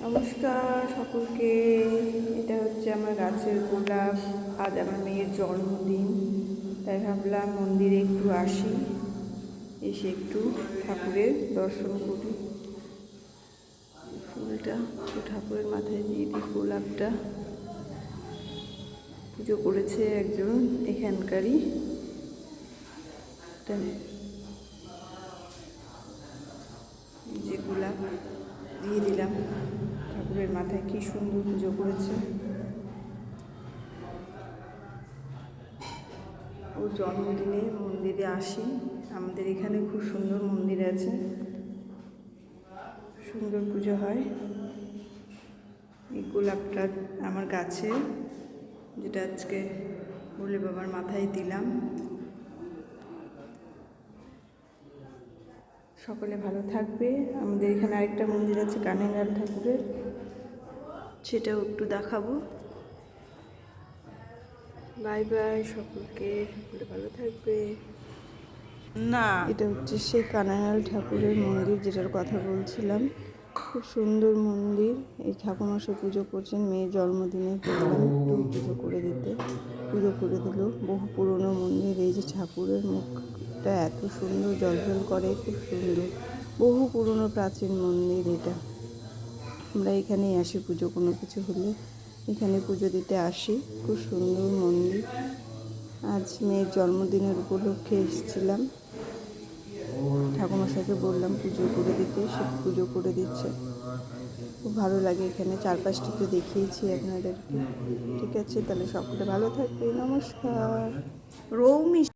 নমস্কার সকলকে। এটা হচ্ছে আমার গাছের গোলাপ। আজ আমার মেয়ের জন্মদিন, তাই ভাবলাম মন্দিরে একটু আসি, এসে একটু ঠাকুরের দর্শন করি। ফুলটা একটু ঠাকুরের মাথায় দিয়ে দিই। গোলাপটা পুজো করেছে একজন এখানকারই। যে গোলাপ দিয়ে দিলাম ঠাকুরের মাথায়, কি সুন্দর পুজো করেছে। ওর জন্মদিনে মন্দিরে আসি। আমাদের এখানে খুব সুন্দর মন্দির আছে, সুন্দর পুজো হয়। এই গোলাপটা আমার গাছে, যেটা আজকে ভোলে বাবার মাথায় দিলাম। সকলে ভালো থাকবে। আমাদের এখানে আরেকটা মন্দির আছে কানাইলাল ঠাকুরের, সেটাও একটু দেখাবো। বাই বাই সকলকে, সকলে ভালো থাকবে। না, এটা হচ্ছে সেই কানাইলাল ঠাকুরের মন্দির যেটার কথা বলছিলাম। খুব সুন্দর মন্দির। এই ঠাকুরমশাই পুজো করছেন, মেয়ের জন্মদিনে বললাম একটু পুজো করে দিতে, পুজো করে দিল। বহু পুরনো মন্দির। এই যে ঠাকুরের মুখটা এত সুন্দর জ্বলজ্বল করে, খুব সুন্দর। বহু পুরনো প্রাচীন মন্দির এটা। আমরা এখানেই আসি পুজো, কোনো কিছু হলে এখানে পুজো দিতে আসি। খুব সুন্দর মন্দির। আজ মেয়ের জন্মদিনের উপলক্ষে এসেছিলাম। ঠাকুরমশাইকে বললাম পুজো করে দিতে, সে পুজো করে দিচ্ছে। খুব ভালো লাগে এখানে। চারপাশটা তো দেখিয়েছি আপনাদেরকে। ঠিক আছে, তাহলে সকলে ভালো থাকবে। নমস্কার। রৌমি।